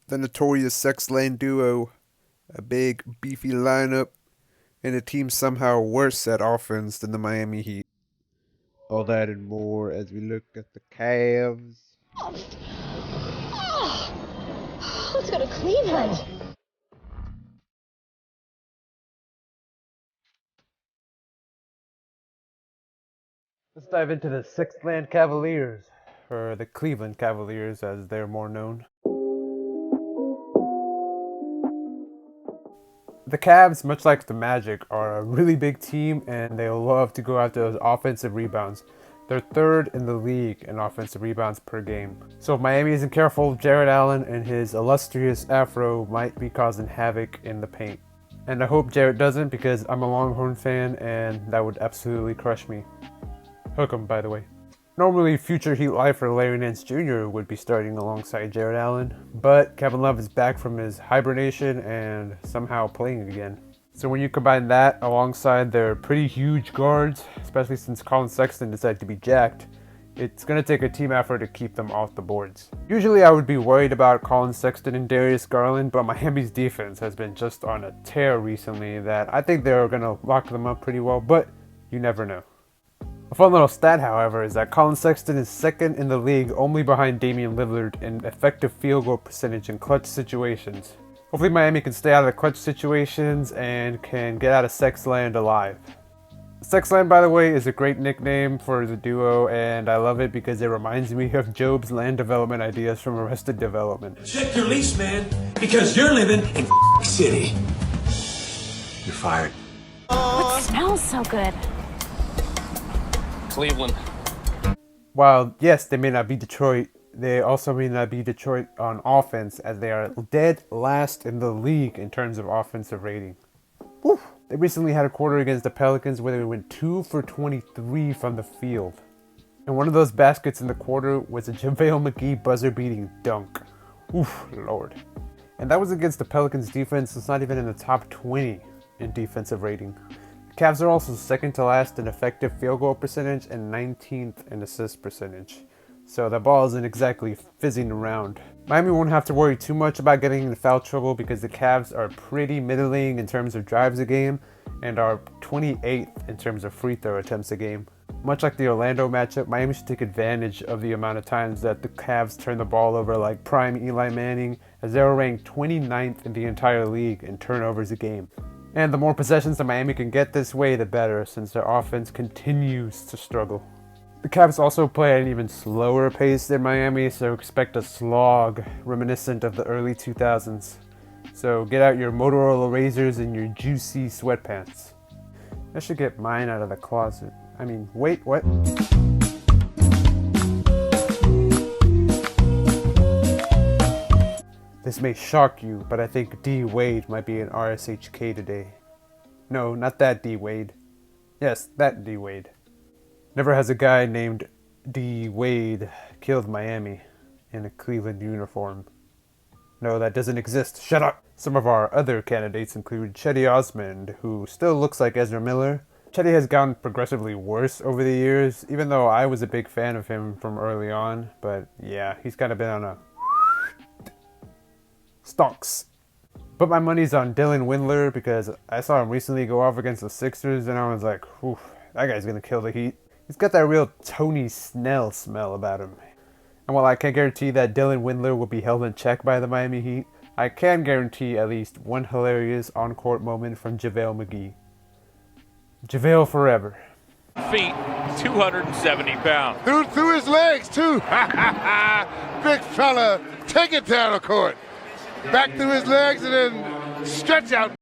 The notorious sex lane duo, a big, beefy lineup, and a team somehow worse at offense than the Miami Heat. All that and more as we look at the Cavs. Let's go to Cleveland. Let's dive into the Cleveland Cavaliers, or the Cleveland Cavaliers as they're more known. The Cavs, much like the Magic, are a really big team and they love to go after those offensive rebounds. They're third in the league in offensive rebounds per game. So if Miami isn't careful, Jared Allen and his illustrious afro might be causing havoc in the paint. And I hope Jared doesn't, because I'm a Longhorn fan and that would absolutely crush me. Hook 'em, by the way. Normally, future Heat lifer Larry Nance Jr. would be starting alongside Jared Allen, but Kevin Love is back from his hibernation and somehow playing again. So when you combine that alongside their pretty huge guards, especially since Colin Sexton decided to be jacked, it's going to take a team effort to keep them off the boards. Usually I would be worried about Colin Sexton and Darius Garland, but Miami's defense has been just on a tear recently that I think they're going to lock them up pretty well, but you never know. A fun little stat, however, is that Colin Sexton is second in the league only behind Damian Lillard in effective field goal percentage in clutch situations. Hopefully Miami can stay out of the clutch situations and can get out of Sexland alive. Sexland, by the way, is a great nickname for the duo, and I love it because it reminds me of Job's land development ideas from Arrested Development. Check your lease, man, because you're living in city. You're fired. What smells so good? Cleveland. While, yes, they may not be Detroit, they also may not be Detroit on offense, as they are dead last in the league in terms of offensive rating. Whew. They recently had a quarter against the Pelicans where they went 2 for 23 from the field. And one of those baskets in the quarter was a JaVale McGee buzzer-beating dunk. Oof, Lord. And that was against the Pelicans defense. It's not even in the top 20 in defensive rating. The Cavs are also second to last in effective field goal percentage and 19th in assist percentage. So that ball isn't exactly fizzing around. Miami won't have to worry too much about getting into foul trouble because the Cavs are pretty middling in terms of drives a game and are 28th in terms of free throw attempts a game. Much like the Orlando matchup, Miami should take advantage of the amount of times that the Cavs turn the ball over like prime Eli Manning, as they were ranked 29th in the entire league in turnovers a game. And the more possessions that Miami can get this way, the better, since their offense continues to struggle. The Cavs also play at an even slower pace than Miami, so expect a slog reminiscent of the early 2000s. So get out your Motorola Razors and your juicy sweatpants. I should get mine out of the closet. I mean, wait, what? This may shock you, but I think D. Wade might be an RSHK today. No, not that D. Wade. Yes, that D. Wade. Never has a guy named D. Wade killed Miami in a Cleveland uniform. No, that doesn't exist. Shut up! Some of our other candidates include Chetty Osmond, who still looks like Ezra Miller. Chetty has gotten progressively worse over the years, even though I was a big fan of him from early on. But yeah, he's kind of been on a stonks. But my money's on Dylan Windler because I saw him recently go off against the Sixers and I was like, whew, that guy's gonna kill the Heat. He's got that real Tony Snell smell about him. And while I can't guarantee that Dylan Windler will be held in check by the Miami Heat, I can guarantee at least one hilarious on-court moment from JaVale McGee. JaVale forever. Feet, 270 pounds. Through his legs, too. Big fella. Take it down the court. Back through his legs and then stretch out.